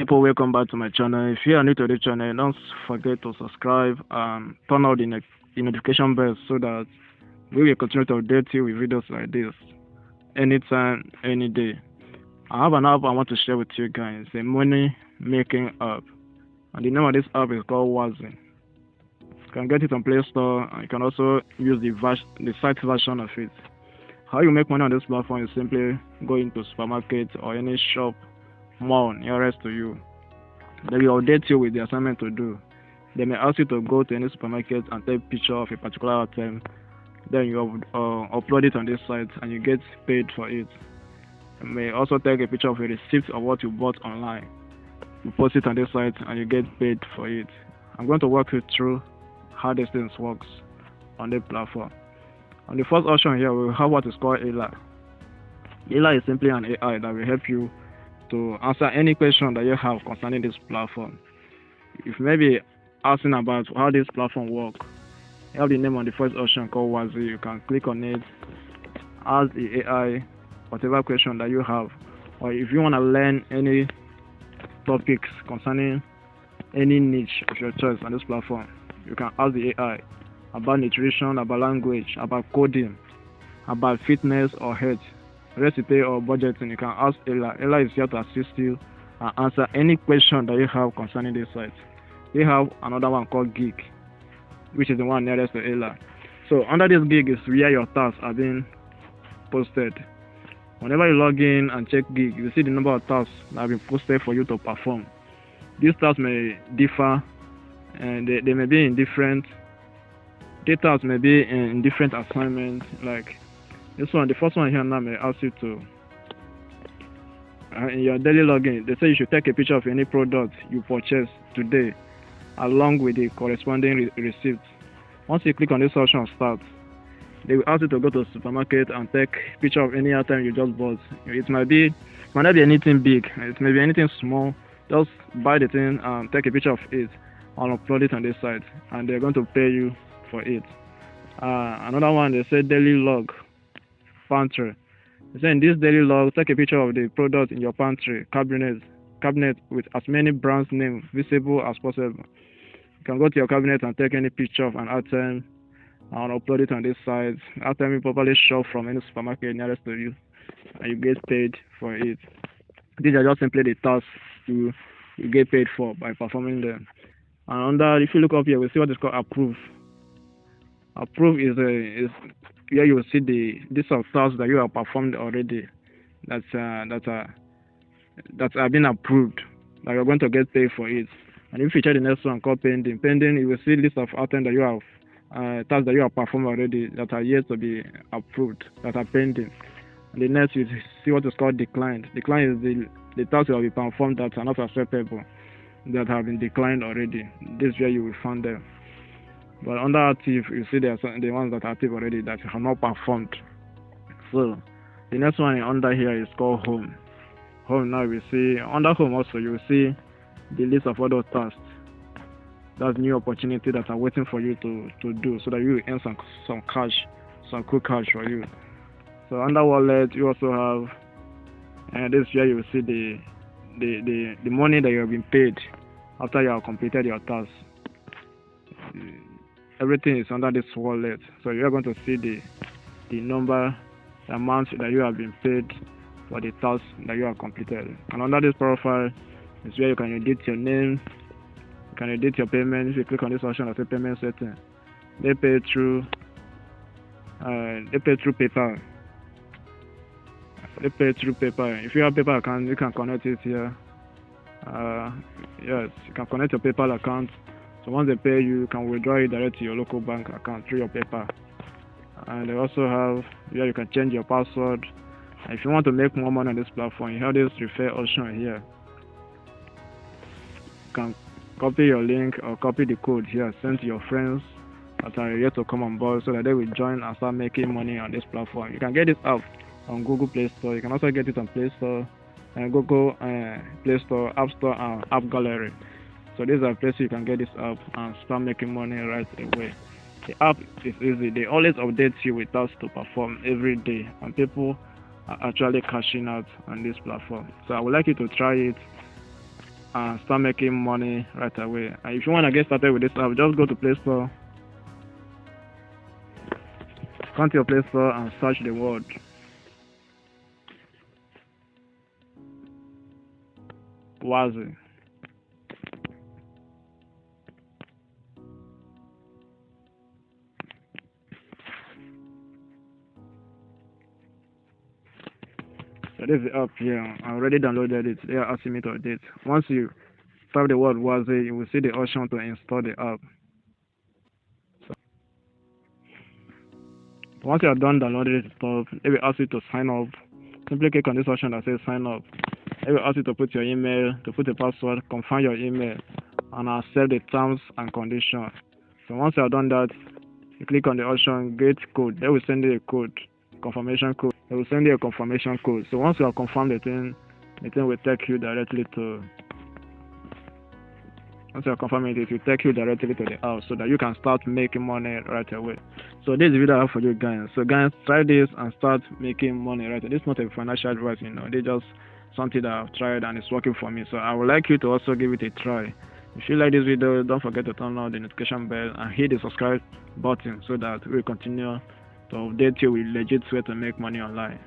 people, welcome back to my channel. If you are new to the channel, don't forget to subscribe and turn on the notification bell so that we will continue to update you with videos like this anytime, any day. I have an app I want to share with you guys, a money making app, and the name of this app is called Rwazi. You can get it on Play Store, and you can also use the site version of it. How you make money on this platform is simply go into supermarket or any shop mall nearest to you. They will update you with the assignment to do. They may ask you to go to any supermarket and take a picture of a particular item. Then you upload it on this site and you get paid for it. You may also take a picture of a receipt of what you bought online. You post it on this site and you get paid for it. I'm going to walk you through how these things works on the platform. On the first option here, we have what is called ELA. ELA is simply an AI that will help you to answer any question that you have concerning this platform. If maybe asking about how this platform works, you have the name on the first option called Rwazi. You can click on it, ask the AI whatever question that you have, or if you want to learn any topics concerning any niche of your choice on this platform, you can ask the AI about nutrition, about language, about coding, about fitness or health, recipe or budgeting. You can ask Ella. Ella is here to assist you and answer any question that you have concerning this site. We have another one called Gig, which is the one nearest to Ella. So under this Gig is where your tasks are being posted. Whenever you log in and check Gig, you see the number of tasks that have been posted for you to perform. These tasks may differ, and they may be in different. The tasks may be in different assignments. Like this one, the first one here now may ask you to, in your daily login, they say you should take a picture of any product you purchased today, along with the corresponding receipt. Once you click on this option start, they will ask you to go to the supermarket and take a picture of any item you just bought. It might not be anything big, it may be anything small. Just buy the thing and take a picture of it and upload it on this site, and they're going to pay you for it. Another one, they say daily log pantry. They say in this daily log, take a picture of the product in your pantry cabinet with as many brands names visible as possible. You can go to your cabinet and take any picture of an item and upload it on this site. After you properly shop from any supermarket nearest to you, and you get paid for it. These are just simply the tasks you get paid for by performing them. And if you look up here, we see what is called approve. Approve is where you will see these are tasks that you have performed already, that have been approved, that you're going to get paid for it. And if you check the next one called pending, you will see list of items that you have, tasks that you have performed already that are yet to be approved, that are pending. And the next you see what is called declined. Declined is the tasks that have been performed that are not acceptable, that have been declined already. This is where you will find them. But under active, you see there are the ones that are active already that have not performed. So the next one under here is called home. Home, now we see under home also you will see the list of other tasks. That's new opportunity that are waiting for you to do, so that you will earn some cash, some cool cash for you. So under wallet you also have, and this is where you will see the money that you have been paid after you have completed your task. Everything is under this wallet, so you are going to see the number, the amount that you have been paid for the task that you have completed. And under this profile is where you can edit your name, you can edit your payment. If you click on this option, as a payment setting, they pay through PayPal. They pay through PayPal. If you have PayPal account, you can connect it here. Yes, you can connect your PayPal account. So once they pay you, you can withdraw it directly to your local bank account through your PayPal. And they also have where you can change your password. And if you want to make more money on this platform, you have this refer option here. You can copy your link or copy the code here, send to your friends that are yet to come on board, so that they will join and start making money on this platform. You can get this app on Google Play Store. You can also get it on Play Store, Google Play Store, App Store, and App Gallery. So these are places you can get this app and start making money right away. The app is easy. They always update you with tasks to perform every day, and people are actually cashing out on this platform. So I would like you to try it. and start making money right away. And if you want to get started with this app, just go to Play Store, come to your Play Store and search the word Rwazi. So this is the app here. I already downloaded it. They are asking me to update. Once you type the word Rwazi, you will see the option to install the app. So once you are done downloading the stuff, it will ask you to sign up. Simply click on this option that says sign up. It will ask you to put your email, to put a password, confirm your email, and accept the terms and conditions. So once you have done that, you click on the option get code. They will send you a code, confirmation code. They will send you a confirmation code. So once you have confirmed the thing will take you directly to. Once you are confirming it will take you directly to the house so that you can start making money right away. So this video I have for you guys. So guys, try this and start making money right away. This is not a financial advice, they just something that I've tried and it's working for me. So I would like you to also give it a try. If you like this video, don't forget to turn on the notification bell and hit the subscribe button so that we'll continue to update you with legit way to make money online.